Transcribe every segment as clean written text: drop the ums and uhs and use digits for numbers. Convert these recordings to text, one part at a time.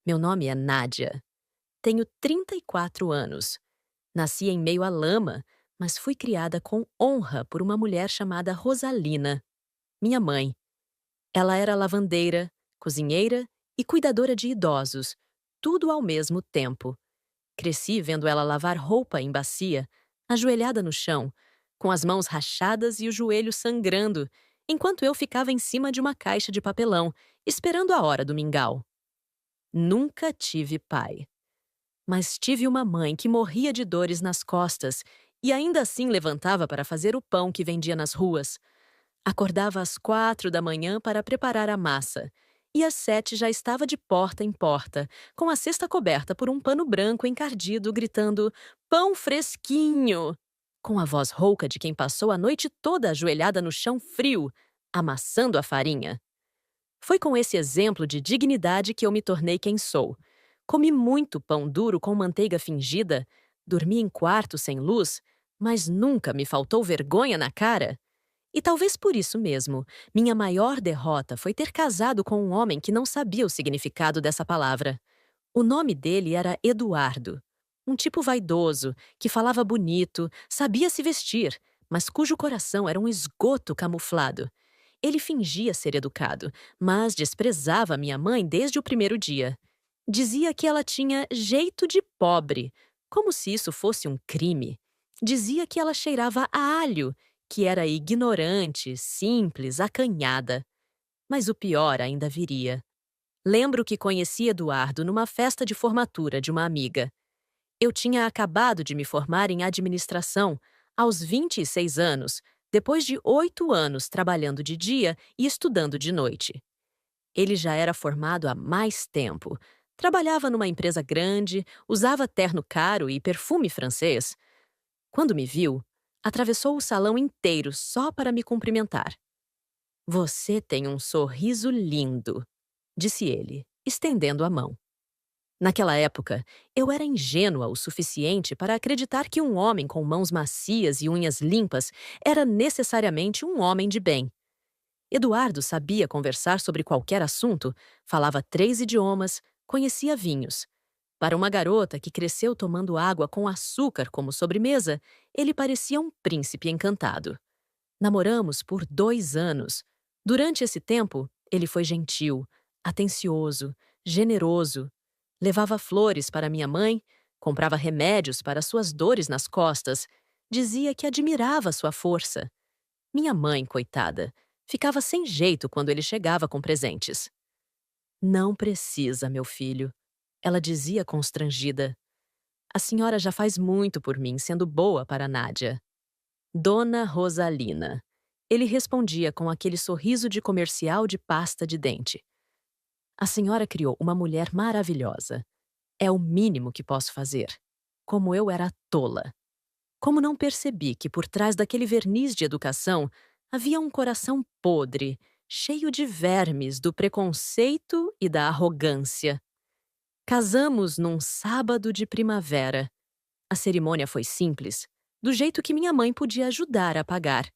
Meu nome é Nádia. Tenho 34 anos. Nasci em meio à lama, mas fui criada com honra por uma mulher chamada Rosalina, minha mãe. Ela era lavandeira, cozinheira e cuidadora de idosos, tudo ao mesmo tempo. Cresci vendo ela lavar roupa em bacia, ajoelhada no chão, com as mãos rachadas e o joelho sangrando, enquanto eu ficava em cima de uma caixa de papelão, esperando a hora do mingau. Nunca tive pai. Mas tive uma mãe que morria de dores nas costas e ainda assim levantava para fazer o pão que vendia nas ruas. Acordava às 4 da manhã para preparar a massa. E às 7 já estava de porta em porta, com a cesta coberta por um pano branco encardido, gritando "Pão fresquinho!", com a voz rouca de quem passou a noite toda ajoelhada no chão frio, amassando a farinha. Foi com esse exemplo de dignidade que eu me tornei quem sou. Comi muito pão duro com manteiga fingida, dormi em quarto sem luz, mas nunca me faltou vergonha na cara. E talvez por isso mesmo, minha maior derrota foi ter casado com um homem que não sabia o significado dessa palavra. O nome dele era Eduardo. Um tipo vaidoso, que falava bonito, sabia se vestir, mas cujo coração era um esgoto camuflado. Ele fingia ser educado, mas desprezava minha mãe desde o primeiro dia. Dizia que ela tinha jeito de pobre, como se isso fosse um crime. Dizia que ela cheirava a alho, que era ignorante, simples, acanhada. Mas o pior ainda viria. Lembro que conheci Eduardo numa festa de formatura de uma amiga. Eu tinha acabado de me formar em administração, aos 26 anos, depois de 8 anos trabalhando de dia e estudando de noite. Ele já era formado há mais tempo. Trabalhava numa empresa grande, usava terno caro e perfume francês. Quando me viu, atravessou o salão inteiro só para me cumprimentar. "Você tem um sorriso lindo", disse ele, estendendo a mão. Naquela época, eu era ingênua o suficiente para acreditar que um homem com mãos macias e unhas limpas era necessariamente um homem de bem. Eduardo sabia conversar sobre qualquer assunto, falava 3 idiomas, conhecia vinhos. Para uma garota que cresceu tomando água com açúcar como sobremesa, ele parecia um príncipe encantado. Namoramos por 2 anos. Durante esse tempo, ele foi gentil, atencioso, generoso. Levava flores para minha mãe, comprava remédios para suas dores nas costas, dizia que admirava sua força. Minha mãe, coitada, ficava sem jeito quando ele chegava com presentes. "Não precisa, meu filho", ela dizia constrangida. "A senhora já faz muito por mim, sendo boa para Nádia." Dona Rosalina. Ele respondia com aquele sorriso de comercial de pasta de dente. "A senhora criou uma mulher maravilhosa. É o mínimo que posso fazer." Como eu era tola. Como não percebi que por trás daquele verniz de educação havia um coração podre, cheio de vermes do preconceito e da arrogância. Casamos num sábado de primavera. A cerimônia foi simples, do jeito que minha mãe podia ajudar a pagar.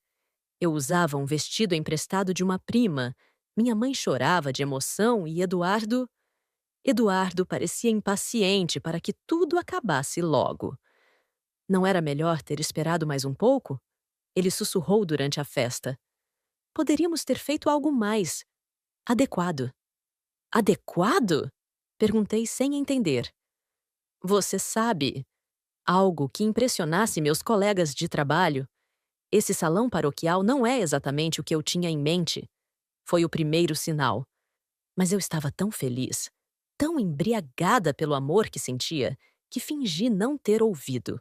Eu usava um vestido emprestado de uma prima. Minha mãe chorava de emoção e Eduardo parecia impaciente para que tudo acabasse logo. Não era melhor ter esperado mais um pouco? Ele sussurrou durante a festa. Poderíamos ter feito algo mais adequado. Adequado? Perguntei sem entender. Você sabe, algo que impressionasse meus colegas de trabalho. Esse salão paroquial não é exatamente o que eu tinha em mente. Foi o primeiro sinal. Mas eu estava tão feliz, tão embriagada pelo amor que sentia, que fingi não ter ouvido.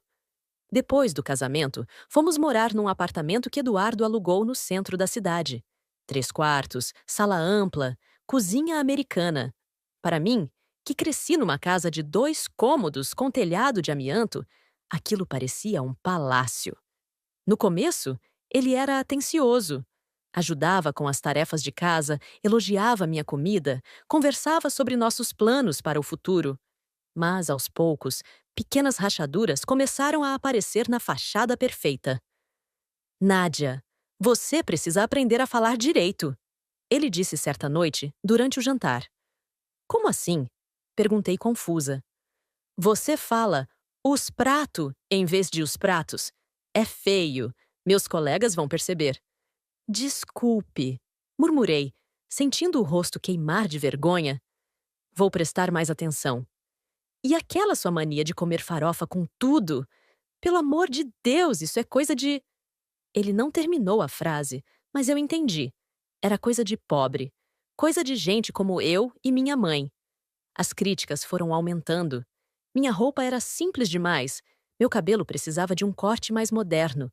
Depois do casamento, fomos morar num apartamento que Eduardo alugou no centro da cidade. 3 quartos, sala ampla, cozinha americana. Para mim, que cresci numa casa de 2 cômodos com telhado de amianto, aquilo parecia um palácio. No começo, ele era atencioso. Ajudava com as tarefas de casa, elogiava minha comida, conversava sobre nossos planos para o futuro. Mas, aos poucos, pequenas rachaduras começaram a aparecer na fachada perfeita. "Nádia, você precisa aprender a falar direito", ele disse certa noite, durante o jantar. "Como assim?" Perguntei confusa. Você fala os prato em vez de os pratos. É feio. Meus colegas vão perceber. Desculpe, murmurei, sentindo o rosto queimar de vergonha. Vou prestar mais atenção. E aquela sua mania de comer farofa com tudo? Pelo amor de Deus, isso é coisa de... Ele não terminou a frase, mas eu entendi. Era coisa de pobre. Coisa de gente como eu e minha mãe. As críticas foram aumentando. Minha roupa era simples demais. Meu cabelo precisava de um corte mais moderno.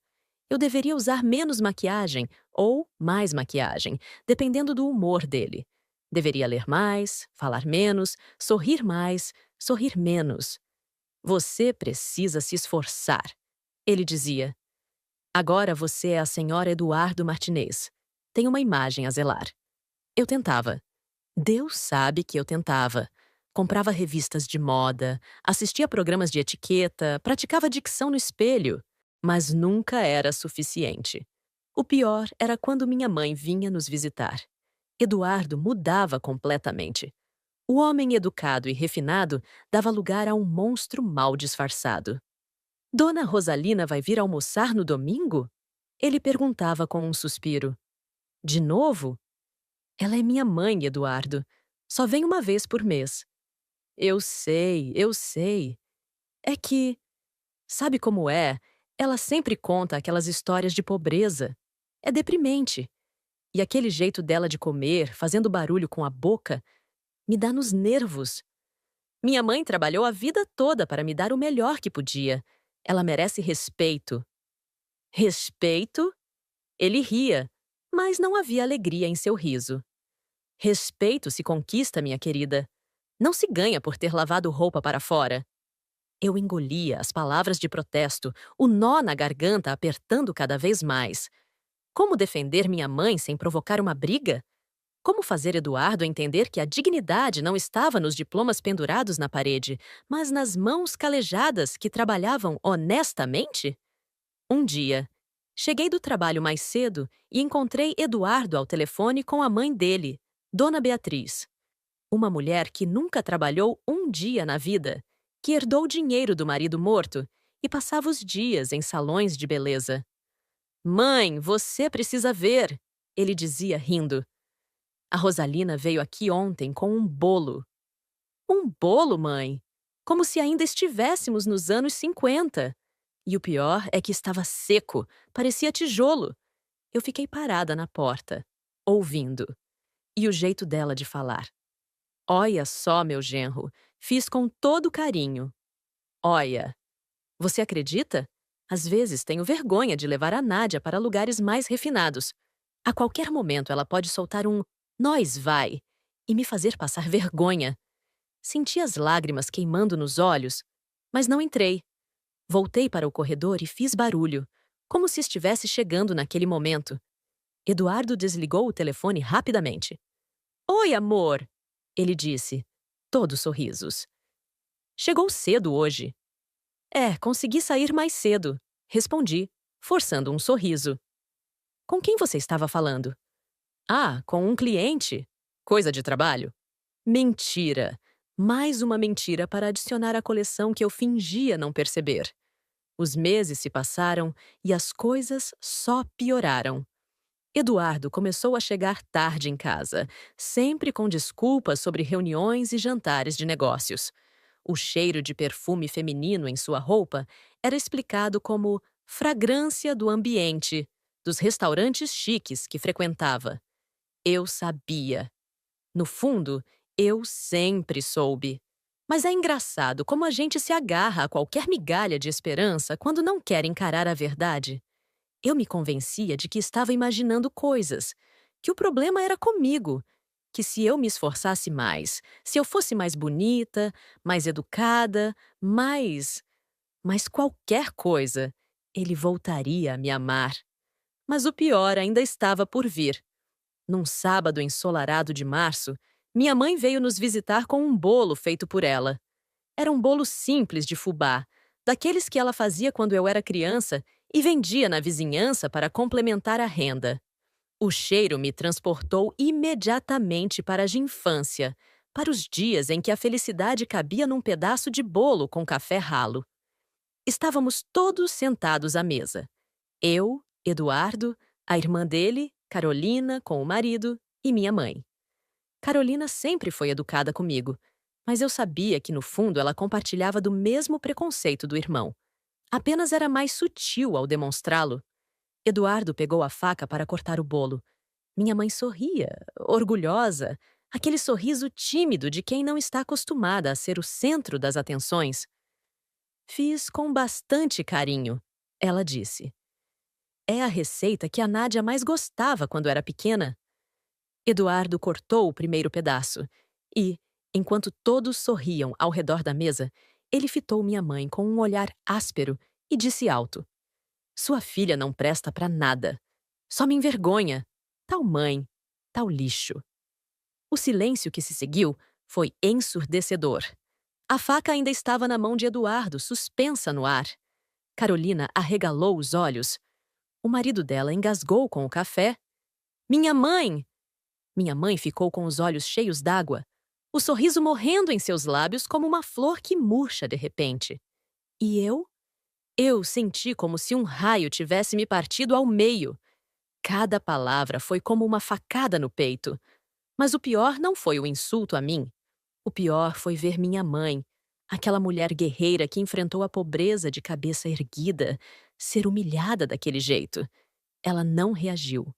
Eu deveria usar menos maquiagem ou mais maquiagem, dependendo do humor dele. Deveria ler mais, falar menos, sorrir menos. Você precisa se esforçar, ele dizia. Agora você é a senhora Eduardo Martinez. Tem uma imagem a zelar. Eu tentava. Deus sabe que eu tentava. Comprava revistas de moda, assistia programas de etiqueta, praticava dicção no espelho. Mas nunca era suficiente. O pior era quando minha mãe vinha nos visitar. Eduardo mudava completamente. O homem educado e refinado dava lugar a um monstro mal disfarçado. Dona Rosalina vai vir almoçar no domingo? Ele perguntava com um suspiro. De novo? Ela é minha mãe, Eduardo. Só vem uma vez por mês. Eu sei. É que... Sabe como é? Ela sempre conta aquelas histórias de pobreza. É deprimente. E aquele jeito dela de comer, fazendo barulho com a boca, me dá nos nervos. Minha mãe trabalhou a vida toda para me dar o melhor que podia. Ela merece respeito. Respeito? Ele ria, mas não havia alegria em seu riso. Respeito se conquista, minha querida. Não se ganha por ter lavado roupa para fora. Eu engolia as palavras de protesto, o nó na garganta apertando cada vez mais. Como defender minha mãe sem provocar uma briga? Como fazer Eduardo entender que a dignidade não estava nos diplomas pendurados na parede, mas nas mãos calejadas que trabalhavam honestamente? Um dia, cheguei do trabalho mais cedo e encontrei Eduardo ao telefone com a mãe dele, Dona Beatriz. Uma mulher que nunca trabalhou um dia na vida, que herdou dinheiro do marido morto e passava os dias em salões de beleza. Mãe, você precisa ver, ele dizia rindo. A Rosalina veio aqui ontem com um bolo. Um bolo, mãe? Como se ainda estivéssemos nos anos 50. E o pior é que estava seco, parecia tijolo. Eu fiquei parada na porta, ouvindo. E o jeito dela de falar. Olha só, meu genro, fiz com todo carinho. Olha, você acredita? Às vezes tenho vergonha de levar a Nádia para lugares mais refinados. A qualquer momento ela pode soltar um "nós vai" e me fazer passar vergonha. Senti as lágrimas queimando nos olhos, mas não entrei. Voltei para o corredor e fiz barulho, como se estivesse chegando naquele momento. Eduardo desligou o telefone rapidamente. Oi, amor, ele disse, todo sorrisos. Chegou cedo hoje. Consegui sair mais cedo, respondi, forçando um sorriso. Com quem você estava falando? Ah, com um cliente. Coisa de trabalho? Mentira. Mais uma mentira para adicionar à coleção que eu fingia não perceber. Os meses se passaram e as coisas só pioraram. Eduardo começou a chegar tarde em casa, sempre com desculpas sobre reuniões e jantares de negócios. O cheiro de perfume feminino em sua roupa era explicado como fragrância do ambiente, dos restaurantes chiques que frequentava. Eu sabia. No fundo, eu sempre soube. Mas é engraçado como a gente se agarra a qualquer migalha de esperança quando não quer encarar a verdade. Eu me convencia de que estava imaginando coisas, que o problema era comigo, que se eu me esforçasse mais, se eu fosse mais bonita, mais educada, mais qualquer coisa, ele voltaria a me amar. Mas o pior ainda estava por vir. Num sábado ensolarado de março, minha mãe veio nos visitar com um bolo feito por ela. Era um bolo simples de fubá, daqueles que ela fazia quando eu era criança e vendia na vizinhança para complementar a renda. O cheiro me transportou imediatamente para a infância, para os dias em que a felicidade cabia num pedaço de bolo com café ralo. Estávamos todos sentados à mesa. Eu, Eduardo, a irmã dele, Carolina, com o marido, e minha mãe. Carolina sempre foi educada comigo, mas eu sabia que, no fundo, ela compartilhava do mesmo preconceito do irmão. Apenas era mais sutil ao demonstrá-lo. Eduardo pegou a faca para cortar o bolo. Minha mãe sorria, orgulhosa, aquele sorriso tímido de quem não está acostumada a ser o centro das atenções. Fiz com bastante carinho, ela disse. É a receita que a Nádia mais gostava quando era pequena. Eduardo cortou o primeiro pedaço e, enquanto todos sorriam ao redor da mesa, ele fitou minha mãe com um olhar áspero e disse alto: "Sua filha não presta para nada. Só me envergonha. Tal mãe, tal lixo." O silêncio que se seguiu foi ensurdecedor. A faca ainda estava na mão de Eduardo, suspensa no ar. Carolina arregalou os olhos. O marido dela engasgou com o café. "Minha mãe!" Minha mãe ficou com os olhos cheios d'água, o sorriso morrendo em seus lábios como uma flor que murcha de repente. E eu? Eu senti como se um raio tivesse me partido ao meio. Cada palavra foi como uma facada no peito. Mas o pior não foi o insulto a mim. O pior foi ver minha mãe, aquela mulher guerreira que enfrentou a pobreza de cabeça erguida, ser humilhada daquele jeito. Ela não reagiu.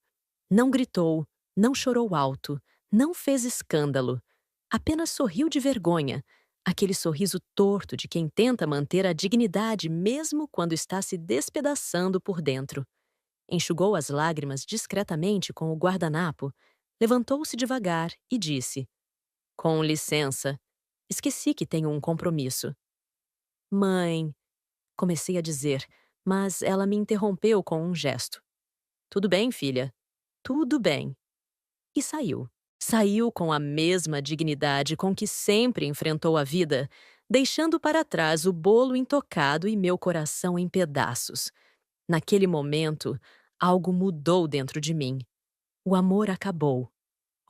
Não gritou, não chorou alto, não fez escândalo. Apenas sorriu de vergonha, aquele sorriso torto de quem tenta manter a dignidade mesmo quando está se despedaçando por dentro. Enxugou as lágrimas discretamente com o guardanapo, levantou-se devagar e disse: "Com licença, esqueci que tenho um compromisso." "Mãe", comecei a dizer, mas ela me interrompeu com um gesto. "Tudo bem, filha. Tudo bem." E saiu. Saiu com a mesma dignidade com que sempre enfrentou a vida, deixando para trás o bolo intocado e meu coração em pedaços. Naquele momento, algo mudou dentro de mim. O amor acabou.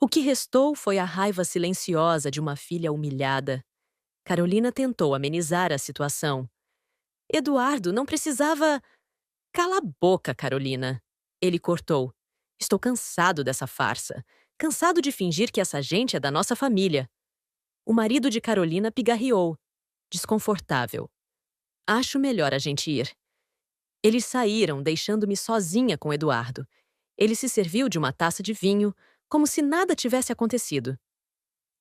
O que restou foi a raiva silenciosa de uma filha humilhada. Carolina tentou amenizar a situação. "Eduardo não precisava..." "Cala a boca, Carolina." Ele cortou. "Estou cansado dessa farsa. Cansado de fingir que essa gente é da nossa família." O marido de Carolina pigarreou, desconfortável. "Acho melhor a gente ir." Eles saíram, deixando-me sozinha com Eduardo. Ele se serviu de uma taça de vinho, como se nada tivesse acontecido.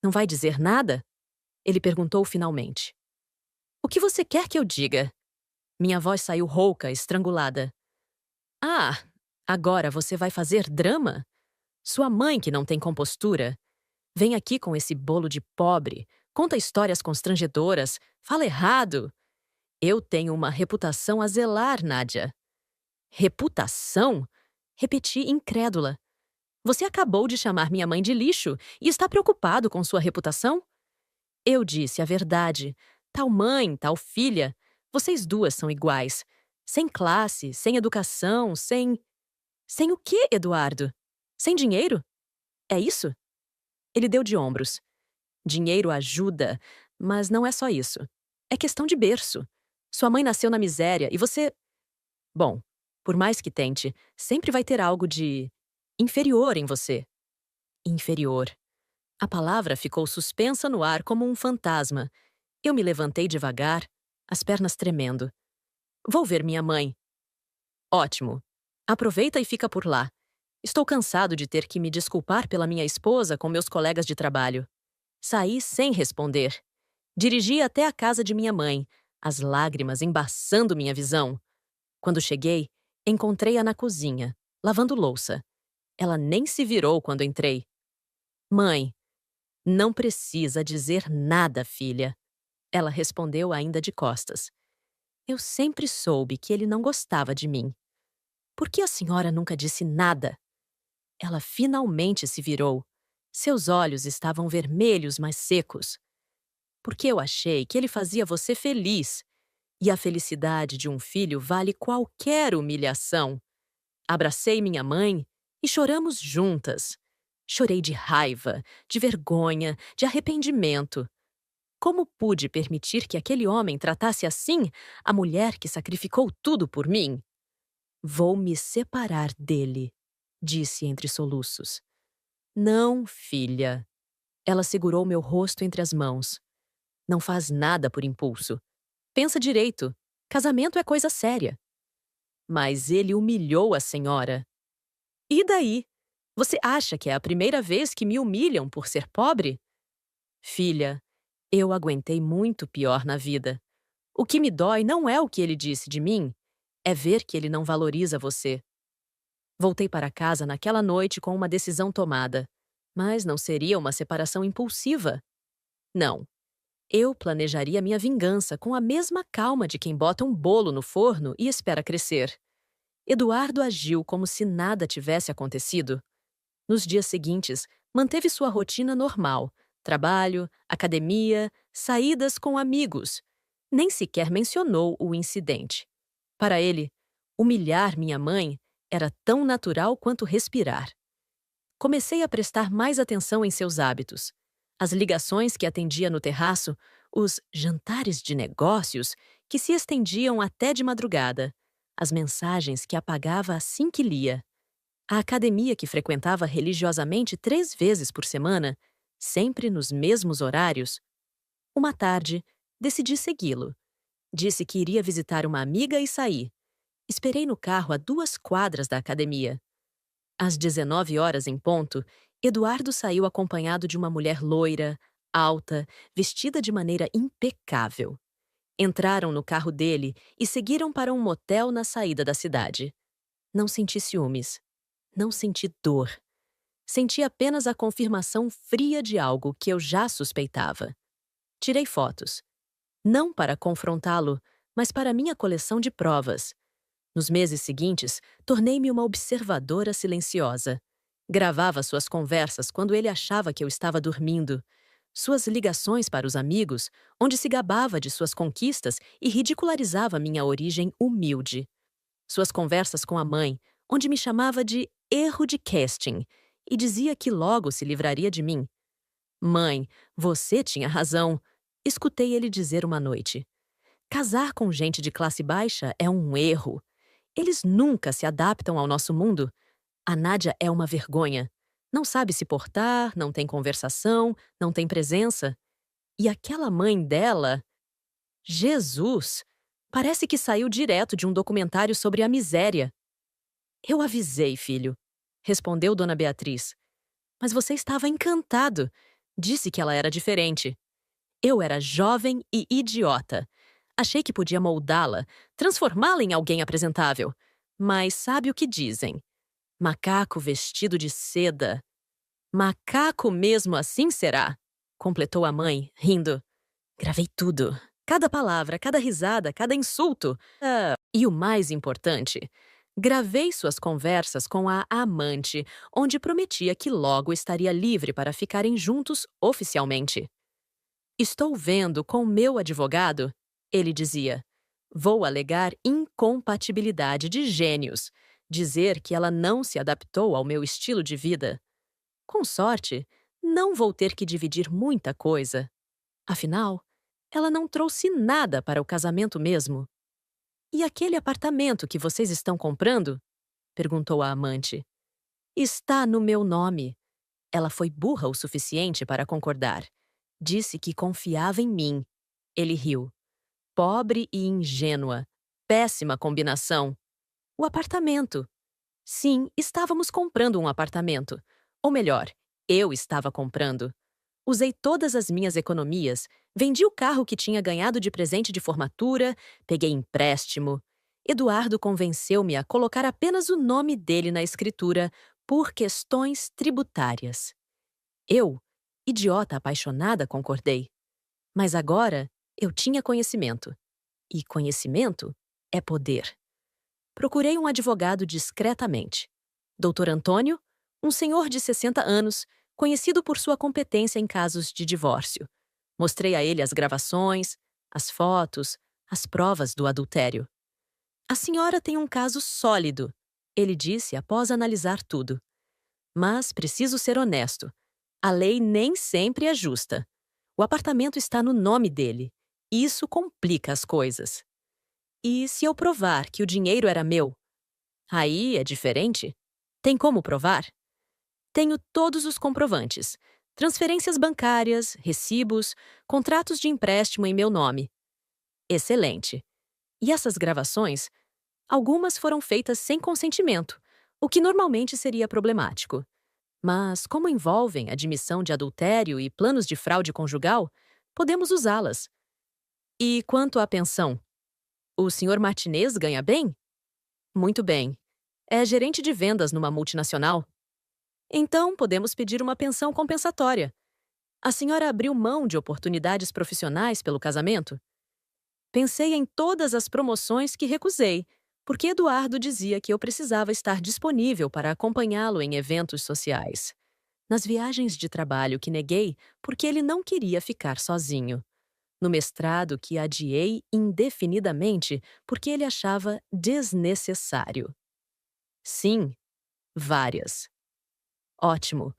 "Não vai dizer nada?" Ele perguntou finalmente. "O que você quer que eu diga?" Minha voz saiu rouca, estrangulada. "Ah, agora você vai fazer drama? Sua mãe que não tem compostura. Vem aqui com esse bolo de pobre, conta histórias constrangedoras, fala errado. Eu tenho uma reputação a zelar, Nádia." "Reputação?" Repeti incrédula. "Você acabou de chamar minha mãe de lixo e está preocupado com sua reputação?" Eu disse a verdade. Tal mãe, tal filha. Vocês duas são iguais. Sem classe, sem educação, sem... Sem o quê, Eduardo? Sem dinheiro? É isso? Ele deu de ombros. Dinheiro ajuda, mas não é só isso. É questão de berço. Sua mãe nasceu na miséria e você... Bom, por mais que tente, sempre vai ter algo de... inferior em você. Inferior. A palavra ficou suspensa no ar como um fantasma. Eu me levantei devagar, as pernas tremendo. "Vou ver minha mãe." "Ótimo. Aproveita e fica por lá. Estou cansado de ter que me desculpar pela minha esposa com meus colegas de trabalho." Saí sem responder. Dirigi até a casa de minha mãe, as lágrimas embaçando minha visão. Quando cheguei, encontrei-a na cozinha, lavando louça. Ela nem se virou quando entrei. "Mãe, não precisa dizer nada, filha." Ela respondeu ainda de costas. "Eu sempre soube que ele não gostava de mim. Por que a senhora nunca disse nada?" Ela finalmente se virou. Seus olhos estavam vermelhos, mas secos. "Porque eu achei que ele fazia você feliz. E a felicidade de um filho vale qualquer humilhação." Abracei minha mãe e choramos juntas. Chorei de raiva, de vergonha, de arrependimento. Como pude permitir que aquele homem tratasse assim a mulher que sacrificou tudo por mim? Vou me separar dele, disse entre soluços. Não, filha. Ela segurou meu rosto entre as mãos. Não faz nada por impulso. Pensa direito. Casamento é coisa séria. Mas ele humilhou a senhora. E daí? Você acha que é a primeira vez que me humilham por ser pobre? Filha, eu aguentei muito pior na vida. O que me dói não é o que ele disse de mim, é ver que ele não valoriza você. Voltei para casa naquela noite com uma decisão tomada. Mas não seria uma separação impulsiva. Não. Eu planejaria minha vingança com a mesma calma de quem bota um bolo no forno e espera crescer. Eduardo agiu como se nada tivesse acontecido. Nos dias seguintes, manteve sua rotina normal: trabalho, academia, saídas com amigos. Nem sequer mencionou o incidente. Para ele, humilhar minha mãe era tão natural quanto respirar. Comecei a prestar mais atenção em seus hábitos. As ligações que atendia no terraço, os jantares de negócios que se estendiam até de madrugada, as mensagens que apagava assim que lia, a academia que frequentava religiosamente 3 vezes por semana, sempre nos mesmos horários. Uma tarde, decidi segui-lo. Disse que iria visitar uma amiga e saí. Esperei no carro a 2 quadras da academia. Às 19 horas em ponto, Eduardo saiu acompanhado de uma mulher loira, alta, vestida de maneira impecável. Entraram no carro dele e seguiram para um motel na saída da cidade. Não senti ciúmes. Não senti dor. Senti apenas a confirmação fria de algo que eu já suspeitava. Tirei fotos. Não para confrontá-lo, mas para minha coleção de provas. Nos meses seguintes, tornei-me uma observadora silenciosa. Gravava suas conversas quando ele achava que eu estava dormindo. Suas ligações para os amigos, onde se gabava de suas conquistas e ridicularizava minha origem humilde. Suas conversas com a mãe, onde me chamava de erro de casting e dizia que logo se livraria de mim. Mãe, você tinha razão, escutei ele dizer uma noite. Casar com gente de classe baixa é um erro. Eles nunca se adaptam ao nosso mundo. A Nádia é uma vergonha. Não sabe se portar, não tem conversação, não tem presença. E aquela mãe dela... Jesus! Parece que saiu direto de um documentário sobre a miséria. Eu avisei, filho, respondeu Dona Beatriz. Mas você estava encantado. Disse que ela era diferente. Eu era jovem e idiota. Achei que podia moldá-la, transformá-la em alguém apresentável. Mas sabe o que dizem? Macaco vestido de seda. Macaco mesmo assim será, completou a mãe, rindo. Gravei tudo. Cada palavra, cada risada, cada insulto. E o mais importante, gravei suas conversas com a amante, onde prometia que logo estaria livre para ficarem juntos oficialmente. Estou vendo com meu advogado, ele dizia. Vou alegar incompatibilidade de gênios, dizer que ela não se adaptou ao meu estilo de vida. Com sorte, não vou ter que dividir muita coisa. Afinal, ela não trouxe nada para o casamento mesmo. E aquele apartamento que vocês estão comprando? Perguntou a amante. Está no meu nome. Ela foi burra o suficiente para concordar. Disse que confiava em mim. Ele riu. Pobre e ingênua. Péssima combinação. O apartamento. Sim, estávamos comprando um apartamento. Ou melhor, eu estava comprando. Usei todas as minhas economias, vendi o carro que tinha ganhado de presente de formatura, peguei empréstimo. Eduardo convenceu-me a colocar apenas o nome dele na escritura por questões tributárias. Eu, idiota apaixonada, concordei. Mas agora eu tinha conhecimento. E conhecimento é poder. Procurei um advogado discretamente. Dr. Antônio, um senhor de 60 anos, conhecido por sua competência em casos de divórcio. Mostrei a ele as gravações, as fotos, as provas do adultério. A senhora tem um caso sólido, ele disse após analisar tudo. Mas preciso ser honesto. A lei nem sempre é justa. O apartamento está no nome dele. Isso complica as coisas. E se eu provar que o dinheiro era meu? Aí é diferente? Tem como provar? Tenho todos os comprovantes: transferências bancárias, recibos, contratos de empréstimo em meu nome. Excelente. E essas gravações? Algumas foram feitas sem consentimento, o que normalmente seria problemático. Mas, como envolvem admissão de adultério e planos de fraude conjugal, podemos usá-las. E quanto à pensão? O Sr. Martinez ganha bem? Muito bem. É gerente de vendas numa multinacional. Então, podemos pedir uma pensão compensatória. A senhora abriu mão de oportunidades profissionais pelo casamento? Pensei em todas as promoções que recusei, porque Eduardo dizia que eu precisava estar disponível para acompanhá-lo em eventos sociais. Nas viagens de trabalho que neguei porque ele não queria ficar sozinho. No mestrado que adiei indefinidamente porque ele achava desnecessário. Sim, várias. Ótimo.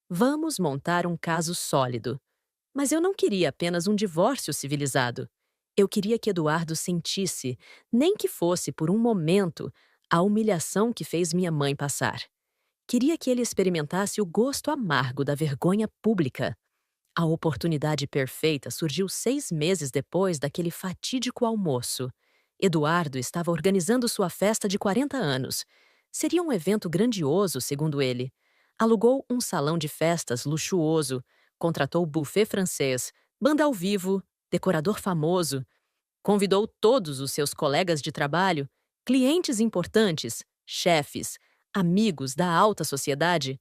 Vamos montar um caso sólido. Mas eu não queria apenas um divórcio civilizado. Eu queria que Eduardo sentisse, nem que fosse por um momento, a humilhação que fez minha mãe passar. Queria que ele experimentasse o gosto amargo da vergonha pública. A oportunidade perfeita surgiu 6 meses depois daquele fatídico almoço. Eduardo estava organizando sua festa de 40 anos. Seria um evento grandioso, segundo ele. Alugou um salão de festas luxuoso, contratou buffet francês, banda ao vivo, decorador famoso. Convidou todos os seus colegas de trabalho, clientes importantes, chefes, amigos da alta sociedade.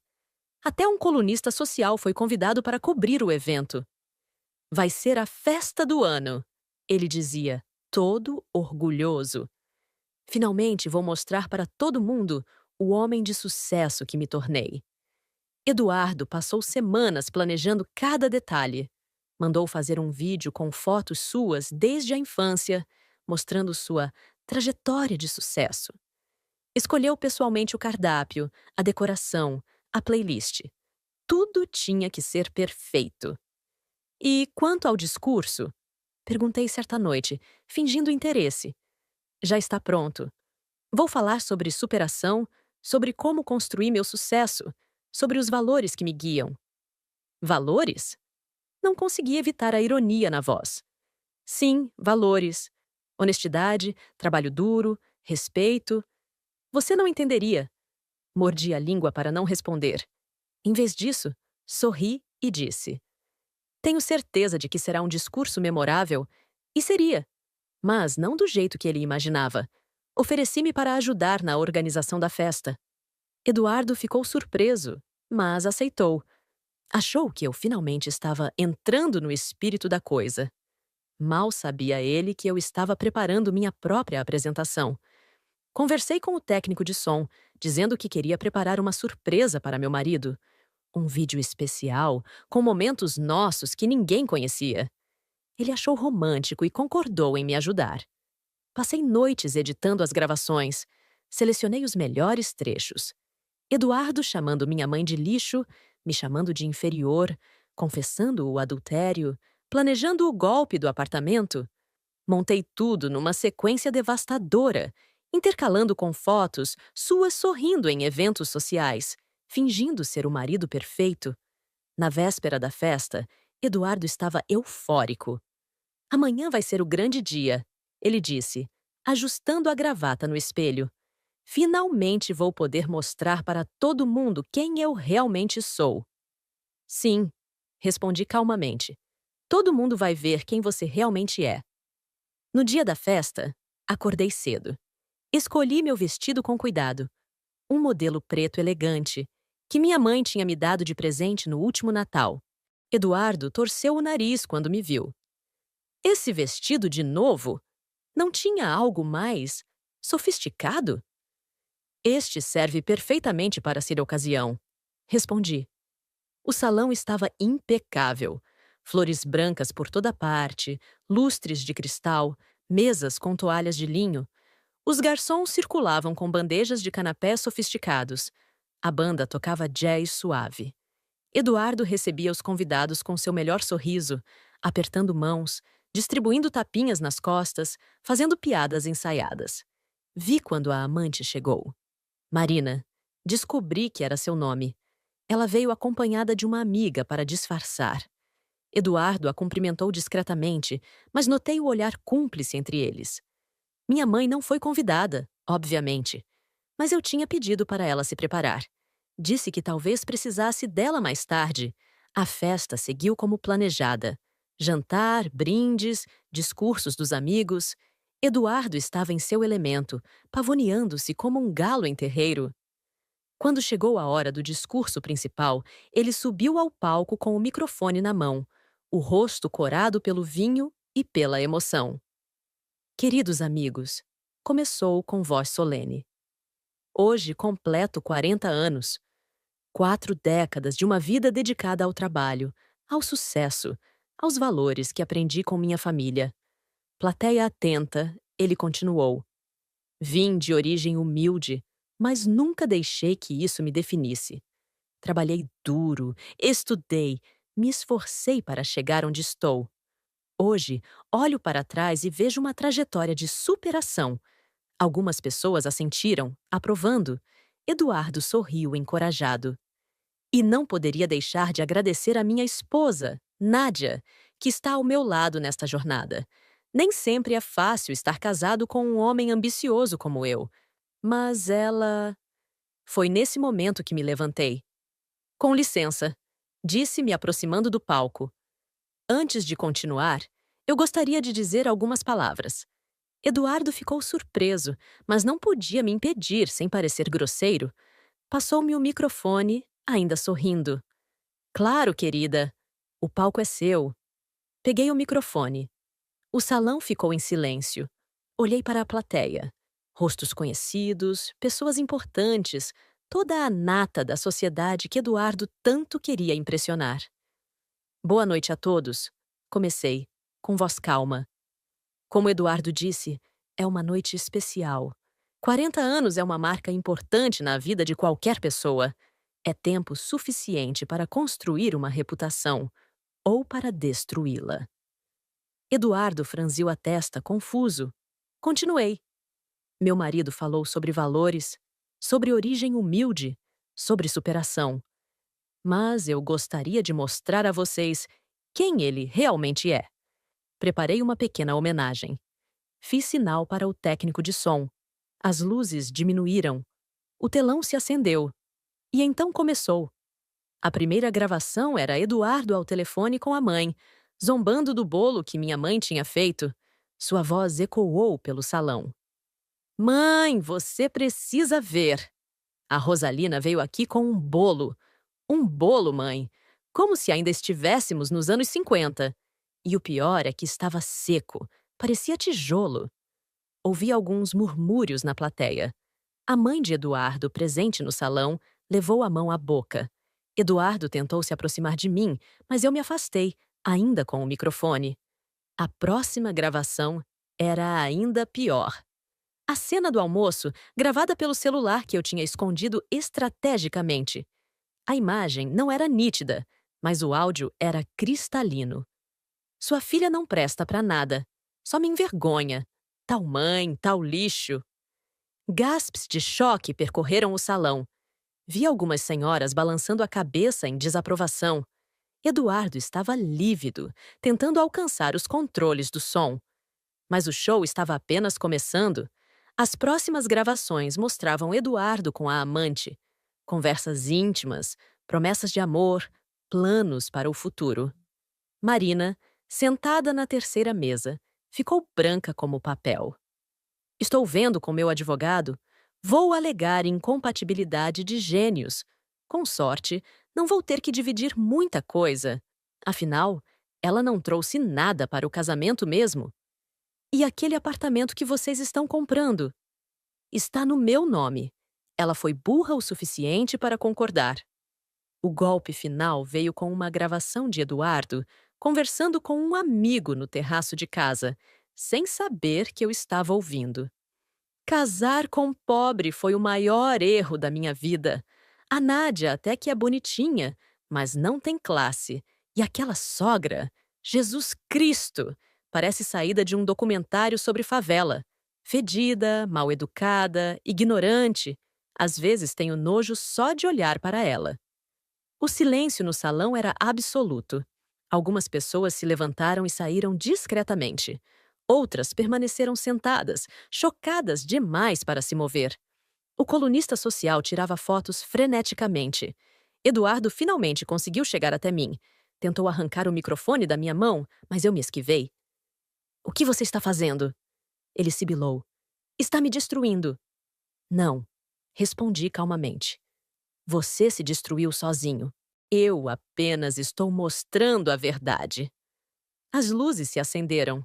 Até um colunista social foi convidado para cobrir o evento. Vai ser a festa do ano, ele dizia, todo orgulhoso. Finalmente vou mostrar para todo mundo o homem de sucesso que me tornei. Eduardo passou semanas planejando cada detalhe. Mandou fazer um vídeo com fotos suas desde a infância, mostrando sua trajetória de sucesso. Escolheu pessoalmente o cardápio, a decoração, a playlist. Tudo tinha que ser perfeito. E quanto ao discurso? Perguntei certa noite, fingindo interesse. Já está pronto. Vou falar sobre superação, sobre como construir meu sucesso, sobre os valores que me guiam. Valores? Não consegui evitar a ironia na voz. Sim, valores. Honestidade, trabalho duro, respeito. Você não entenderia. Mordi a língua para não responder. Em vez disso, sorri e disse: tenho certeza de que será um discurso memorável. E seria. Mas não do jeito que ele imaginava. Ofereci-me para ajudar na organização da festa. Eduardo ficou surpreso, mas aceitou. Achou que eu finalmente estava entrando no espírito da coisa. Mal sabia ele que eu estava preparando minha própria apresentação. Conversei com o técnico de som, dizendo que queria preparar uma surpresa para meu marido. Um vídeo especial, com momentos nossos que ninguém conhecia. Ele achou romântico e concordou em me ajudar. Passei noites editando as gravações. Selecionei os melhores trechos. Eduardo chamando minha mãe de lixo, me chamando de inferior, confessando o adultério, planejando o golpe do apartamento. Montei tudo numa sequência devastadora, intercalando com fotos suas sorrindo em eventos sociais, fingindo ser o marido perfeito. Na véspera da festa, Eduardo estava eufórico. Amanhã vai ser o grande dia, ele disse, ajustando a gravata no espelho. Finalmente vou poder mostrar para todo mundo quem eu realmente sou. Sim, respondi calmamente. Todo mundo vai ver quem você realmente é. No dia da festa, acordei cedo. Escolhi meu vestido com cuidado. Um modelo preto elegante, que minha mãe tinha me dado de presente no último Natal. Eduardo torceu o nariz quando me viu. Esse vestido de novo? Não tinha algo mais sofisticado? Este serve perfeitamente para ser ocasião, respondi. O salão estava impecável. Flores brancas por toda parte, lustres de cristal, mesas com toalhas de linho. Os garçons circulavam com bandejas de canapés sofisticados. A banda tocava jazz suave. Eduardo recebia os convidados com seu melhor sorriso, apertando mãos, distribuindo tapinhas nas costas, fazendo piadas ensaiadas. Vi quando a amante chegou. Marina. Descobri que era seu nome. Ela veio acompanhada de uma amiga para disfarçar. Eduardo a cumprimentou discretamente, mas notei o olhar cúmplice entre eles. Minha mãe não foi convidada, obviamente, mas eu tinha pedido para ela se preparar. Disse que talvez precisasse dela mais tarde. A festa seguiu como planejada. Jantar, brindes, discursos dos amigos. Eduardo estava em seu elemento, pavoneando-se como um galo em terreiro. Quando chegou a hora do discurso principal, ele subiu ao palco com o microfone na mão, o rosto corado pelo vinho e pela emoção. Queridos amigos, começou com voz solene. Hoje completo 40 anos. 4 décadas de uma vida dedicada ao trabalho, ao sucesso, aos valores que aprendi com minha família. Plateia atenta, ele continuou. Vim de origem humilde, mas nunca deixei que isso me definisse. Trabalhei duro, estudei, me esforcei para chegar onde estou. Hoje, olho para trás e vejo uma trajetória de superação. Algumas pessoas assentiram, aprovando. Eduardo sorriu encorajado. E não poderia deixar de agradecer a minha esposa, Nádia, que está ao meu lado nesta jornada. Nem sempre é fácil estar casado com um homem ambicioso como eu, mas ela... Foi nesse momento que me levantei. Com licença, disse me aproximando do palco. Antes de continuar, eu gostaria de dizer algumas palavras. Eduardo ficou surpreso, mas não podia me impedir sem parecer grosseiro. Passou-me o microfone, ainda sorrindo. Claro, querida. O palco é seu. Peguei o microfone. O salão ficou em silêncio. Olhei para a plateia. Rostos conhecidos, pessoas importantes, toda a nata da sociedade que Eduardo tanto queria impressionar. Boa noite a todos. Comecei, com voz calma. Como Eduardo disse, é uma noite especial. 40 anos é uma marca importante na vida de qualquer pessoa. É tempo suficiente para construir uma reputação ou para destruí-la. Eduardo franziu a testa, confuso. Continuei. Meu marido falou sobre valores, sobre origem humilde, sobre superação. Mas eu gostaria de mostrar a vocês quem ele realmente é. Preparei uma pequena homenagem. Fiz sinal para o técnico de som. As luzes diminuíram. O telão se acendeu. E então começou. A primeira gravação era Eduardo ao telefone com a mãe, zombando do bolo que minha mãe tinha feito. Sua voz ecoou pelo salão. Mãe, você precisa ver. A Rosalina veio aqui com um bolo. Um bolo, mãe. Como se ainda estivéssemos nos anos 50. E o pior é que estava seco. Parecia tijolo. Ouvi alguns murmúrios na plateia. A mãe de Eduardo, presente no salão, levou a mão à boca. Eduardo tentou se aproximar de mim, mas eu me afastei, ainda com o microfone. A próxima gravação era ainda pior. A cena do almoço, gravada pelo celular que eu tinha escondido estrategicamente. A imagem não era nítida, mas o áudio era cristalino. Sua filha não presta pra nada. Só me envergonha. Tal mãe, tal lixo. Gasps de choque percorreram o salão. Vi algumas senhoras balançando a cabeça em desaprovação. Eduardo estava lívido, tentando alcançar os controles do som. Mas o show estava apenas começando. As próximas gravações mostravam Eduardo com a amante. Conversas íntimas, promessas de amor, planos para o futuro. Marina, sentada na terceira mesa, ficou branca como papel. Estou vendo com meu advogado. Vou alegar incompatibilidade de gênios. Com sorte, não vou ter que dividir muita coisa. Afinal, ela não trouxe nada para o casamento mesmo. E aquele apartamento que vocês estão comprando? Está no meu nome. Ela foi burra o suficiente para concordar. O golpe final veio com uma gravação de Eduardo conversando com um amigo no terraço de casa, sem saber que eu estava ouvindo. Casar com pobre foi o maior erro da minha vida. A Nádia até que é bonitinha, mas não tem classe. E aquela sogra, Jesus Cristo, parece saída de um documentário sobre favela. Fedida, mal educada, ignorante. Às vezes tenho nojo só de olhar para ela. O silêncio no salão era absoluto. Algumas pessoas se levantaram e saíram discretamente. Outras permaneceram sentadas, chocadas demais para se mover. O colunista social tirava fotos freneticamente. Eduardo finalmente conseguiu chegar até mim. Tentou arrancar o microfone da minha mão, mas eu me esquivei. "O que você está fazendo?" Ele sibilou. "Está me destruindo." "Não." Respondi calmamente. "Você se destruiu sozinho. Eu apenas estou mostrando a verdade." As luzes se acenderam.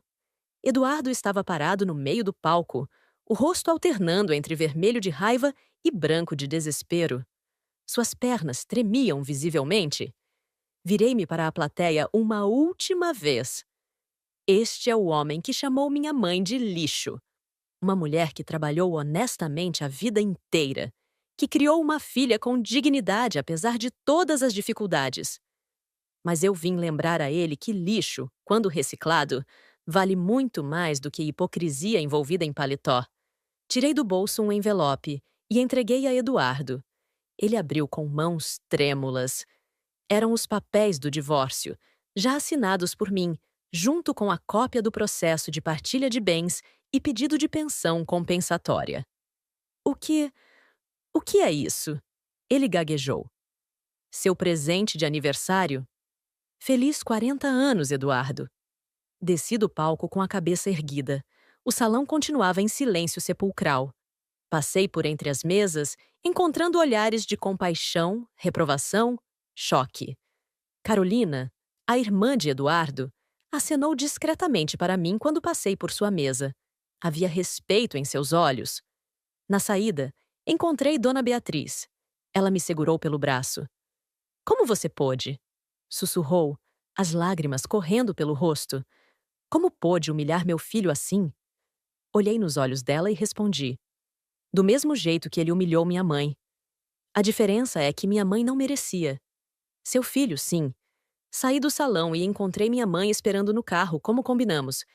Eduardo estava parado no meio do palco, o rosto alternando entre vermelho de raiva e branco de desespero. Suas pernas tremiam visivelmente. Virei-me para a plateia uma última vez. Este é o homem que chamou minha mãe de lixo. Uma mulher que trabalhou honestamente a vida inteira, que criou uma filha com dignidade apesar de todas as dificuldades. Mas eu vim lembrar a ele que lixo, quando reciclado, vale muito mais do que hipocrisia envolvida em paletó. Tirei do bolso um envelope e entreguei a Eduardo. Ele abriu com mãos trêmulas. Eram os papéis do divórcio, já assinados por mim, junto com a cópia do processo de partilha de bens e pedido de pensão compensatória. O que é isso?" Ele gaguejou. "Seu presente de aniversário?" "Feliz 40 anos, Eduardo." Desci do palco com a cabeça erguida. O salão continuava em silêncio sepulcral. Passei por entre as mesas, encontrando olhares de compaixão, reprovação, choque. Carolina, a irmã de Eduardo, acenou discretamente para mim quando passei por sua mesa. Havia respeito em seus olhos. Na saída, encontrei Dona Beatriz. Ela me segurou pelo braço. "Como você pôde?" Sussurrou, as lágrimas correndo pelo rosto. "Como pôde humilhar meu filho assim?" Olhei nos olhos dela e respondi. "Do mesmo jeito que ele humilhou minha mãe. A diferença é que minha mãe não merecia. Seu filho, sim. Saí do salão e encontrei minha mãe esperando no carro, como combinamos.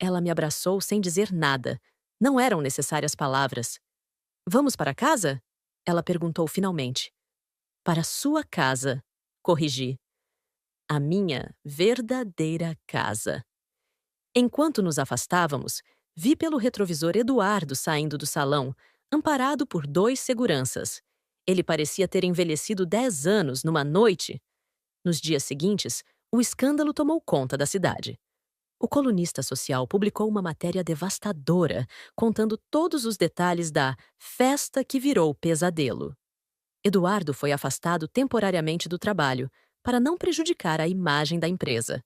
Ela me abraçou sem dizer nada. Não eram necessárias palavras. "Vamos para casa?" Ela perguntou finalmente. "Para sua casa", corrigi. A minha verdadeira casa. Enquanto nos afastávamos, vi pelo retrovisor Eduardo saindo do salão, amparado por 2 seguranças. Ele parecia ter envelhecido 10 anos numa noite. Nos dias seguintes, o escândalo tomou conta da cidade. O colunista social publicou uma matéria devastadora, contando todos os detalhes da festa que virou pesadelo. Eduardo foi afastado temporariamente do trabalho, para não prejudicar a imagem da empresa.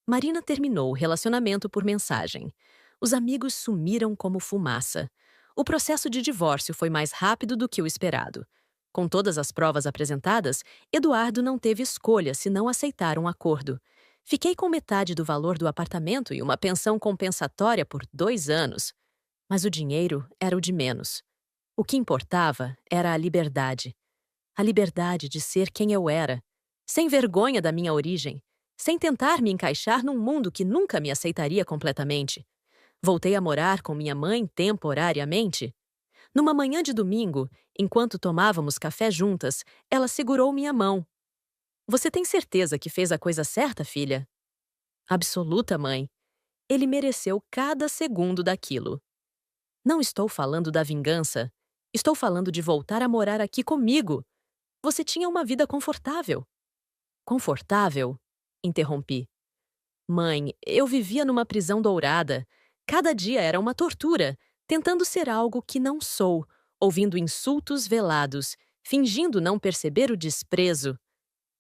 Marina terminou o relacionamento por mensagem. Os amigos sumiram como fumaça. O processo de divórcio foi mais rápido do que o esperado. Com todas as provas apresentadas, Eduardo não teve escolha senão aceitar um acordo. Fiquei com metade do valor do apartamento e uma pensão compensatória por 2 anos. Mas o dinheiro era o de menos. O que importava era a liberdade. A liberdade de ser quem eu era, sem vergonha da minha origem, sem tentar me encaixar num mundo que nunca me aceitaria completamente. Voltei a morar com minha mãe temporariamente. Numa manhã de domingo, enquanto tomávamos café juntas, ela segurou minha mão. "Você tem certeza que fez a coisa certa, filha?" "Absoluta, mãe. Ele mereceu cada segundo daquilo." "Não estou falando da vingança. Estou falando de voltar a morar aqui comigo. Você tinha uma vida confortável." "Confortável?" interrompi. "Mãe, eu vivia numa prisão dourada. Cada dia era uma tortura, tentando ser algo que não sou, ouvindo insultos velados, fingindo não perceber o desprezo.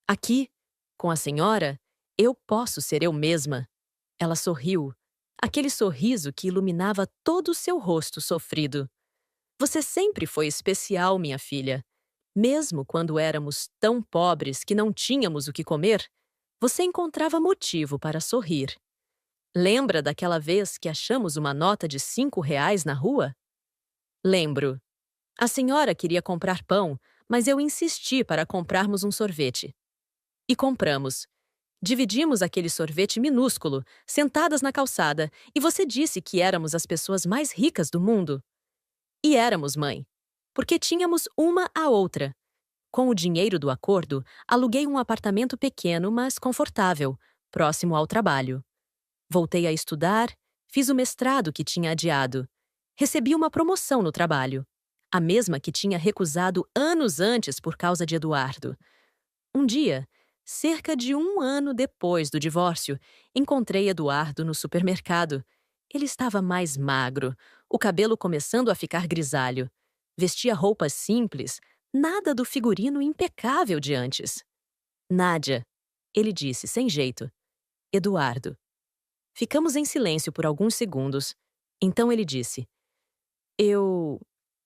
Aqui, com a senhora, eu posso ser eu mesma." Ela sorriu, aquele sorriso que iluminava todo o seu rosto sofrido. "Você sempre foi especial, minha filha. Mesmo quando éramos tão pobres que não tínhamos o que comer, você encontrava motivo para sorrir. Lembra daquela vez que achamos uma nota de R$ 5 na rua?" "Lembro. A senhora queria comprar pão, mas eu insisti para comprarmos um sorvete. E compramos. Dividimos aquele sorvete minúsculo, sentadas na calçada, e você disse que éramos as pessoas mais ricas do mundo. E éramos, mãe, porque tínhamos uma à outra. Com o dinheiro do acordo, aluguei um apartamento pequeno, mas confortável, próximo ao trabalho. Voltei a estudar, fiz o mestrado que tinha adiado. Recebi uma promoção no trabalho, a mesma que tinha recusado anos antes por causa de Eduardo. Um dia, cerca de 1 ano depois do divórcio, encontrei Eduardo no supermercado. Ele estava mais magro, o cabelo começando a ficar grisalho. Vestia roupas simples, nada do figurino impecável de antes. Nádia, ele disse, sem jeito. Eduardo. Ficamos em silêncio por alguns segundos. Então ele disse: Eu.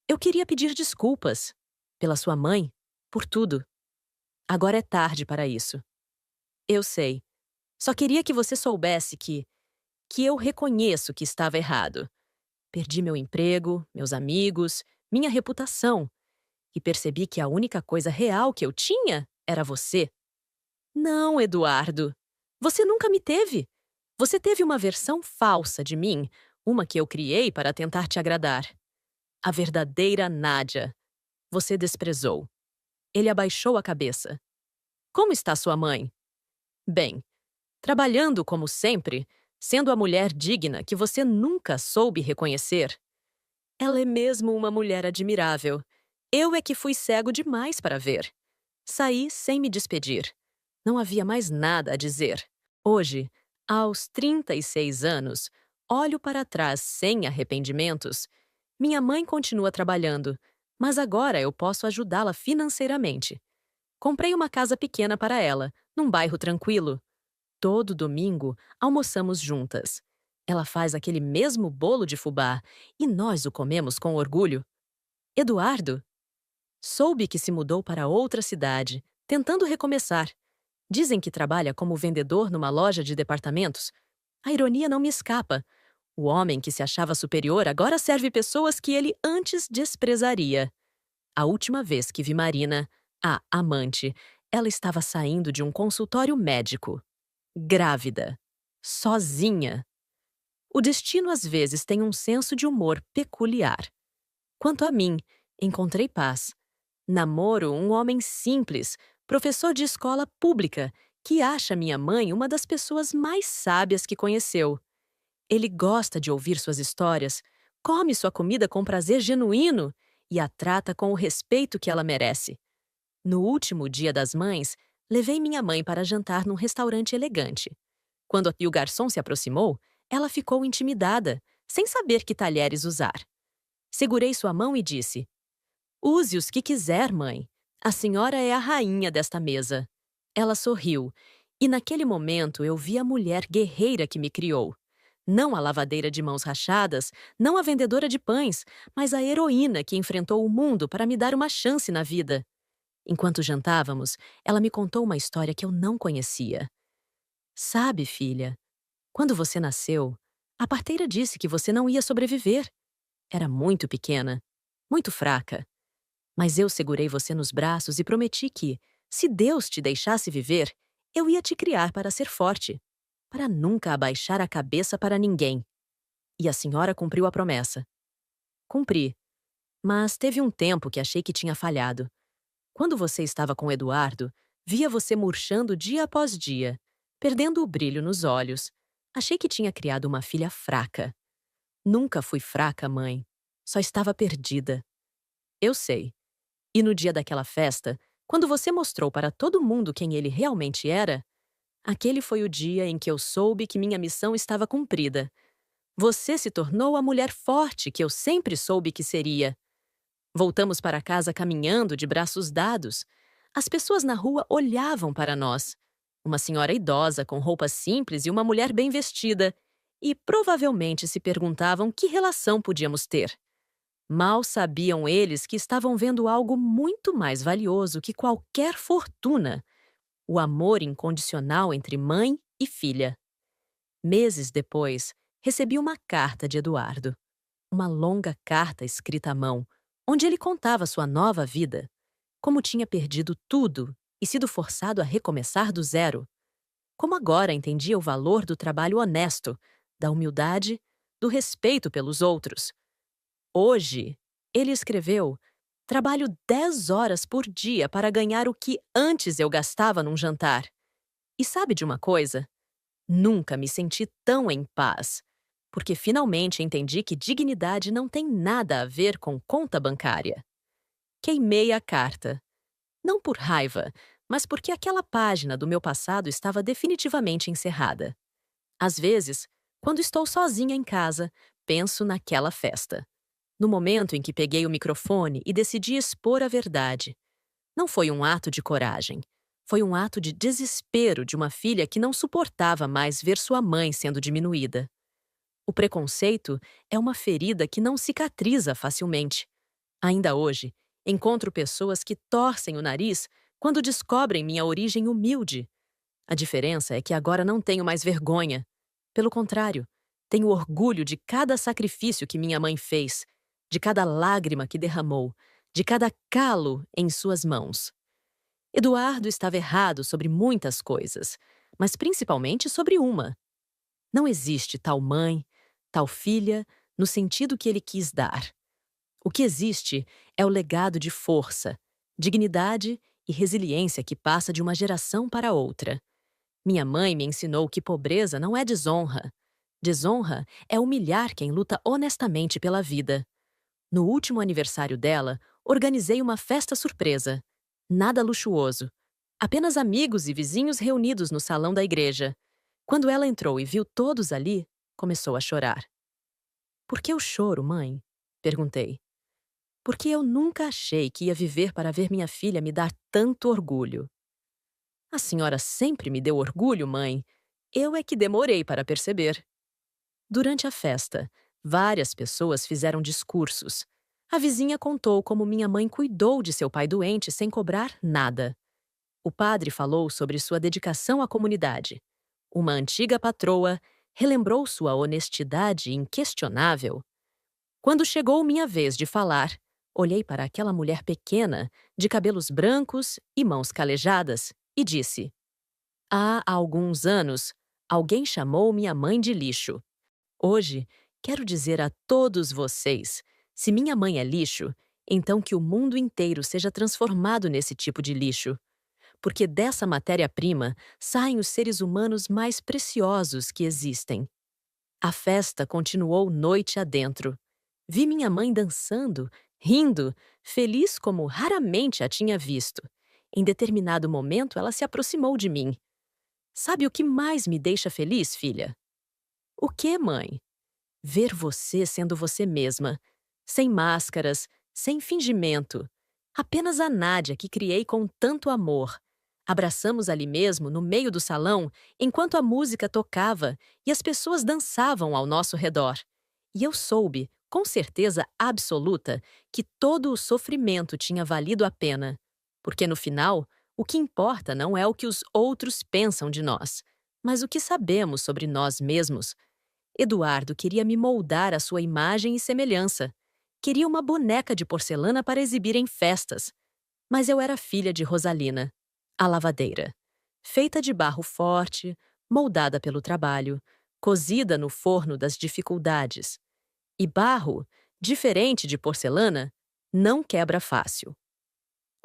Eu queria pedir desculpas. Pela sua mãe, por tudo. Agora é tarde para isso. Eu sei. Só queria que você soubesse que eu reconheço que estava errado. Perdi meu emprego, meus amigos, minha reputação. E percebi que a única coisa real que eu tinha era você. Não, Eduardo. Você nunca me teve. Você teve uma versão falsa de mim, uma que eu criei para tentar te agradar. A verdadeira Nádia. Você desprezou. Ele abaixou a cabeça. Como está sua mãe? Bem, trabalhando como sempre, sendo a mulher digna que você nunca soube reconhecer. Ela é mesmo uma mulher admirável. Eu é que fui cego demais para ver. Saí sem me despedir. Não havia mais nada a dizer. Hoje, aos 36 anos, olho para trás sem arrependimentos. Minha mãe continua trabalhando, mas agora eu posso ajudá-la financeiramente. Comprei uma casa pequena para ela, num bairro tranquilo. Todo domingo, almoçamos juntas. Ela faz aquele mesmo bolo de fubá e nós o comemos com orgulho. Eduardo? Soube que se mudou para outra cidade, tentando recomeçar. Dizem que trabalha como vendedor numa loja de departamentos. A ironia não me escapa. O homem que se achava superior agora serve pessoas que ele antes desprezaria. A última vez que vi Marina, a amante, ela estava saindo de um consultório médico. Grávida. Sozinha. O destino às vezes tem um senso de humor peculiar. Quanto a mim, encontrei paz. Namoro um homem simples, professor de escola pública, que acha minha mãe uma das pessoas mais sábias que conheceu. Ele gosta de ouvir suas histórias, come sua comida com prazer genuíno e a trata com o respeito que ela merece. No último Dia das Mães, levei minha mãe para jantar num restaurante elegante. Quando o garçom se aproximou, ela ficou intimidada, sem saber que talheres usar. Segurei sua mão e disse: Use os que quiser, mãe. A senhora é a rainha desta mesa. Ela sorriu, e naquele momento eu vi a mulher guerreira que me criou. Não a lavadeira de mãos rachadas, não a vendedora de pães, mas a heroína que enfrentou o mundo para me dar uma chance na vida. Enquanto jantávamos, ela me contou uma história que eu não conhecia. Sabe, filha, quando você nasceu, a parteira disse que você não ia sobreviver. Era muito pequena, muito fraca. Mas eu segurei você nos braços e prometi que, se Deus te deixasse viver, eu ia te criar para ser forte, para nunca abaixar a cabeça para ninguém. E a senhora cumpriu a promessa. Cumpri, mas teve um tempo que achei que tinha falhado. Quando você estava com Eduardo, via você murchando dia após dia, perdendo o brilho nos olhos. Achei que tinha criado uma filha fraca. Nunca fui fraca, mãe. Só estava perdida. Eu sei. E no dia daquela festa, quando você mostrou para todo mundo quem ele realmente era, aquele foi o dia em que eu soube que minha missão estava cumprida. Você se tornou a mulher forte que eu sempre soube que seria. Voltamos para casa caminhando de braços dados. As pessoas na rua olhavam para nós. Uma senhora idosa com roupas simples e uma mulher bem vestida. E provavelmente se perguntavam que relação podíamos ter. Mal sabiam eles que estavam vendo algo muito mais valioso que qualquer fortuna: o amor incondicional entre mãe e filha. Meses depois, recebi uma carta de Eduardo. Uma longa carta escrita à mão, onde ele contava sua nova vida. Como tinha perdido tudo e sido forçado a recomeçar do zero. Como agora entendia o valor do trabalho honesto, da humildade, do respeito pelos outros. Hoje, ele escreveu: trabalho 10 horas por dia para ganhar o que antes eu gastava num jantar. E sabe de uma coisa? Nunca me senti tão em paz, porque finalmente entendi que dignidade não tem nada a ver com conta bancária. Queimei a carta. Não por raiva, mas porque aquela página do meu passado estava definitivamente encerrada. Às vezes, quando estou sozinha em casa, penso naquela festa. No momento em que peguei o microfone e decidi expor a verdade. Não foi um ato de coragem. Foi um ato de desespero de uma filha que não suportava mais ver sua mãe sendo diminuída. O preconceito é uma ferida que não cicatriza facilmente. Ainda hoje, encontro pessoas que torcem o nariz quando descobrem minha origem humilde. A diferença é que agora não tenho mais vergonha. Pelo contrário, tenho orgulho de cada sacrifício que minha mãe fez, de cada lágrima que derramou, de cada calo em suas mãos. Eduardo estava errado sobre muitas coisas, mas principalmente sobre uma. Não existe tal mãe, tal filha, no sentido que ele quis dar. O que existe é o legado de força, dignidade e resiliência que passa de uma geração para outra. Minha mãe me ensinou que pobreza não é desonra. Desonra é humilhar quem luta honestamente pela vida. No último aniversário dela, organizei uma festa surpresa. Nada luxuoso. Apenas amigos e vizinhos reunidos no salão da igreja. Quando ela entrou e viu todos ali, começou a chorar. Por que o choro, mãe? Perguntei. Porque eu nunca achei que ia viver para ver minha filha me dar tanto orgulho. A senhora sempre me deu orgulho, mãe. Eu é que demorei para perceber. Durante a festa, várias pessoas fizeram discursos. A vizinha contou como minha mãe cuidou de seu pai doente sem cobrar nada. O padre falou sobre sua dedicação à comunidade. Uma antiga patroa relembrou sua honestidade inquestionável. Quando chegou minha vez de falar, olhei para aquela mulher pequena, de cabelos brancos e mãos calejadas, e disse: há alguns anos, alguém chamou minha mãe de lixo. Hoje, quero dizer a todos vocês, se minha mãe é lixo, então que o mundo inteiro seja transformado nesse tipo de lixo. Porque dessa matéria-prima saem os seres humanos mais preciosos que existem. A festa continuou noite adentro. Vi minha mãe dançando, rindo, feliz como raramente a tinha visto. Em determinado momento, ela se aproximou de mim. Sabe o que mais me deixa feliz, filha? O que, mãe? Ver você sendo você mesma, sem máscaras, sem fingimento. Apenas a Nádia que criei com tanto amor. Abraçamos ali mesmo, no meio do salão, enquanto a música tocava e as pessoas dançavam ao nosso redor. E eu soube, com certeza absoluta, que todo o sofrimento tinha valido a pena. Porque no final, o que importa não é o que os outros pensam de nós, mas o que sabemos sobre nós mesmos. Eduardo queria me moldar à sua imagem e semelhança. Queria uma boneca de porcelana para exibir em festas. Mas eu era filha de Rosalina, a lavadeira. Feita de barro forte, moldada pelo trabalho, cozida no forno das dificuldades. E barro, diferente de porcelana, não quebra fácil.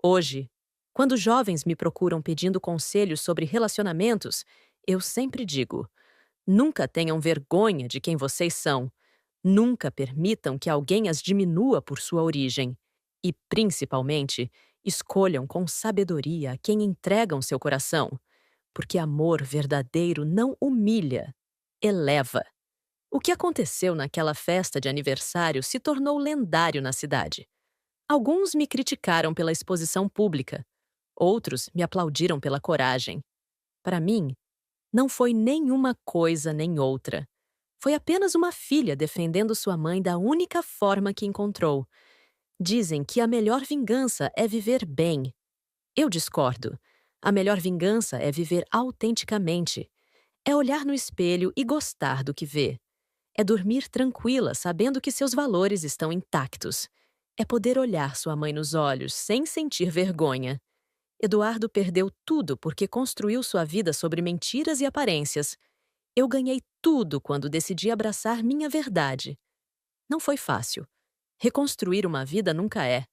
Hoje, quando jovens me procuram pedindo conselhos sobre relacionamentos, eu sempre digo: nunca tenham vergonha de quem vocês são. Nunca permitam que alguém as diminua por sua origem. E, principalmente, escolham com sabedoria a quem entregam seu coração. Porque amor verdadeiro não humilha, eleva. O que aconteceu naquela festa de aniversário se tornou lendário na cidade. Alguns me criticaram pela exposição pública. Outros me aplaudiram pela coragem. Para mim, não foi nenhuma coisa nem outra. Foi apenas uma filha defendendo sua mãe da única forma que encontrou. Dizem que a melhor vingança é viver bem. Eu discordo. A melhor vingança é viver autenticamente. É olhar no espelho e gostar do que vê. É dormir tranquila sabendo que seus valores estão intactos. é poder olhar sua mãe nos olhos sem sentir vergonha. Eduardo perdeu tudo porque construiu sua vida sobre mentiras e aparências. Eu ganhei tudo quando decidi abraçar minha verdade. Não foi fácil. Reconstruir uma vida nunca é.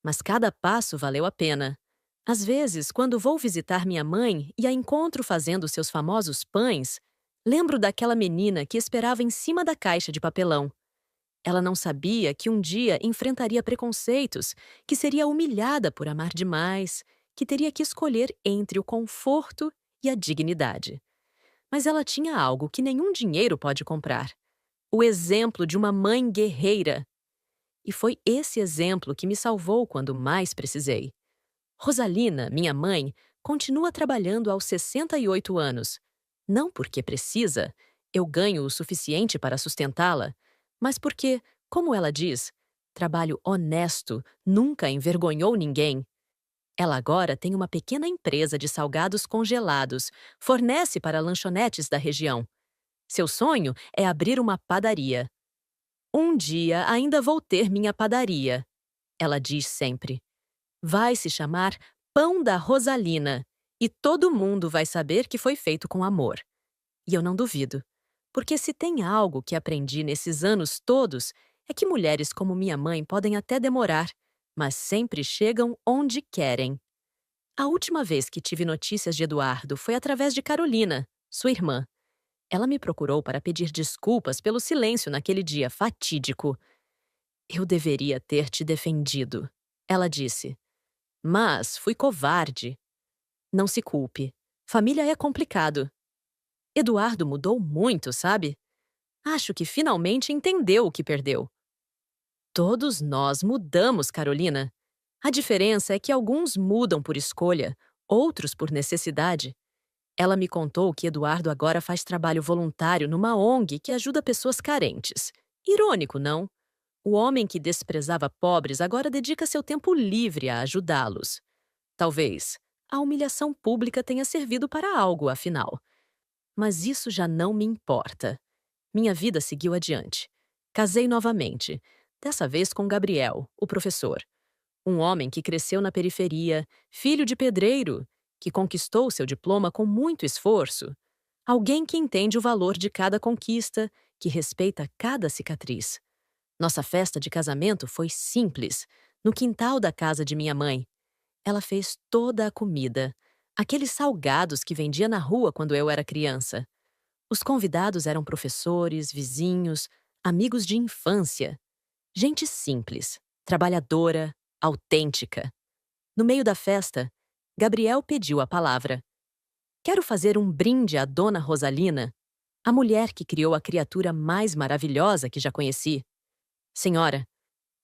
Mas cada passo valeu a pena. Às vezes, quando vou visitar minha mãe e a encontro fazendo seus famosos pães, lembro daquela menina que esperava em cima da caixa de papelão. Ela não sabia que um dia enfrentaria preconceitos, que seria humilhada por amar demais, que teria que escolher entre o conforto e a dignidade. Mas ela tinha algo que nenhum dinheiro pode comprar: o exemplo de uma mãe guerreira. E foi esse exemplo que me salvou quando mais precisei. Rosalina, minha mãe, continua trabalhando aos 68 anos. Não porque precisa, eu ganho o suficiente para sustentá-la, mas porque, como ela diz, trabalho honesto nunca envergonhou ninguém. Ela agora tem uma pequena empresa de salgados congelados, fornece para lanchonetes da região. Seu sonho é abrir uma padaria. Um dia ainda vou ter minha padaria, ela diz sempre. Vai se chamar Pão da Rosalina e todo mundo vai saber que foi feito com amor. E eu não duvido, porque se tem algo que aprendi nesses anos todos é que mulheres como minha mãe podem até demorar, mas sempre chegam onde querem. A última vez que tive notícias de Eduardo foi através de Carolina, sua irmã. Ela me procurou para pedir desculpas pelo silêncio naquele dia fatídico. Eu deveria ter te defendido, ela disse. Mas fui covarde. Não se culpe. Família é complicado. Eduardo mudou muito, sabe? Acho que finalmente entendeu o que perdeu. Todos nós mudamos, Carolina. A diferença é que alguns mudam por escolha, outros por necessidade. Ela me contou que Eduardo agora faz trabalho voluntário numa ONG que ajuda pessoas carentes. Irônico, não? O homem que desprezava pobres agora dedica seu tempo livre a ajudá-los. Talvez a humilhação pública tenha servido para algo, afinal. Mas isso já não me importa. Minha vida seguiu adiante. Casei novamente, dessa vez com Gabriel, o professor. Um homem que cresceu na periferia, filho de pedreiro, que conquistou seu diploma com muito esforço. Alguém que entende o valor de cada conquista, que respeita cada cicatriz. Nossa festa de casamento foi simples, no quintal da casa de minha mãe. Ela fez toda a comida, aqueles salgados que vendia na rua quando eu era criança. Os convidados eram professores, vizinhos, amigos de infância. Gente simples, trabalhadora, autêntica. No meio da festa, Gabriel pediu a palavra. Quero fazer um brinde à Dona Rosalina, a mulher que criou a criatura mais maravilhosa que já conheci. Senhora,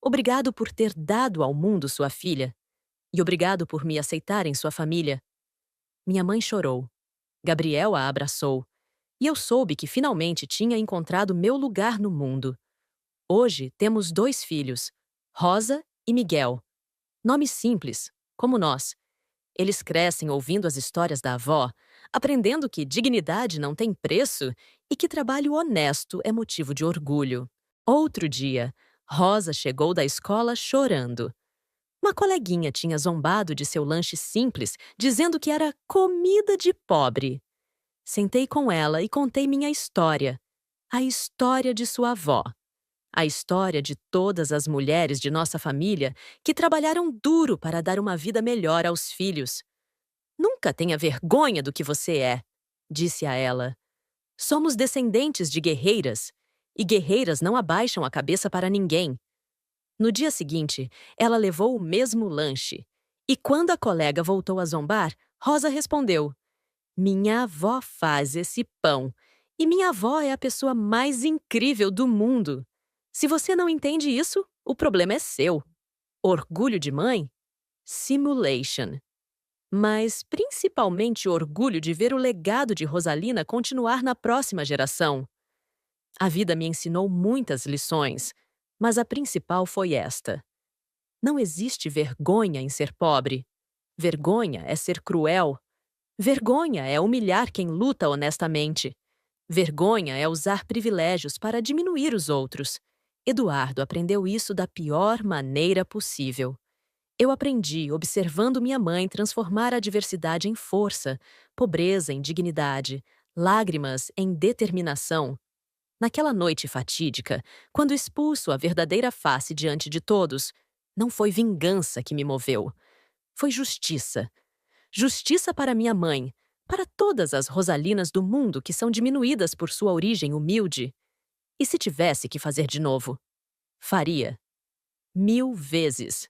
obrigado por ter dado ao mundo sua filha. E obrigado por me aceitar em sua família. Minha mãe chorou. Gabriel a abraçou. E eu soube que finalmente tinha encontrado meu lugar no mundo. Hoje temos 2 filhos, Rosa e Miguel. Nomes simples, como nós. Eles crescem ouvindo as histórias da avó, aprendendo que dignidade não tem preço e que trabalho honesto é motivo de orgulho. Outro dia, Rosa chegou da escola chorando. Uma coleguinha tinha zombado de seu lanche simples, dizendo que era comida de pobre. Sentei com ela e contei minha história. A história de sua avó. A história de todas as mulheres de nossa família que trabalharam duro para dar uma vida melhor aos filhos. Nunca tenha vergonha do que você é, disse a ela. Somos descendentes de guerreiras, e guerreiras não abaixam a cabeça para ninguém. No dia seguinte, ela levou o mesmo lanche. E quando a colega voltou a zombar, Rosa respondeu: Minha avó faz esse pão. E minha avó é a pessoa mais incrível do mundo. Se você não entende isso, o problema é seu. Orgulho de mãe? Simulation. Mas principalmente orgulho de ver o legado de Rosalina continuar na próxima geração. A vida me ensinou muitas lições, mas a principal foi esta. Não existe vergonha em ser pobre. Vergonha é ser cruel. Vergonha é humilhar quem luta honestamente. Vergonha é usar privilégios para diminuir os outros. Eduardo aprendeu isso da pior maneira possível. Eu aprendi observando minha mãe transformar a adversidade em força, pobreza em dignidade, lágrimas em determinação. Naquela noite fatídica, quando expulso a verdadeira face diante de todos, não foi vingança que me moveu. Foi justiça. Justiça para minha mãe, para todas as Rosalinas do mundo que são diminuídas por sua origem humilde. E se tivesse que fazer de novo? Faria. 1000 vezes.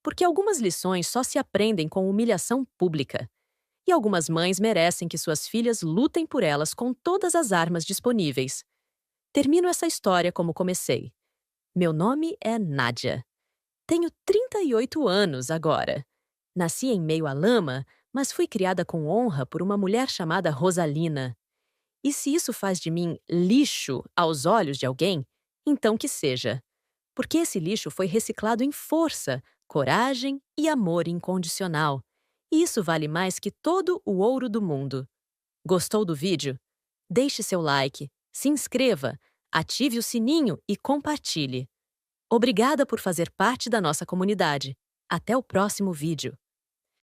Porque algumas lições só se aprendem com humilhação pública. E algumas mães merecem que suas filhas lutem por elas com todas as armas disponíveis. Termino essa história como comecei. Meu nome é Nádia. Tenho 38 anos agora. Nasci em meio à lama, mas fui criada com honra por uma mulher chamada Rosalina. E se isso faz de mim lixo aos olhos de alguém, então que seja. Porque esse lixo foi reciclado em força, coragem e amor incondicional. E isso vale mais que todo o ouro do mundo. Gostou do vídeo? Deixe seu like, se inscreva, ative o sininho e compartilhe. Obrigada por fazer parte da nossa comunidade. Até o próximo vídeo.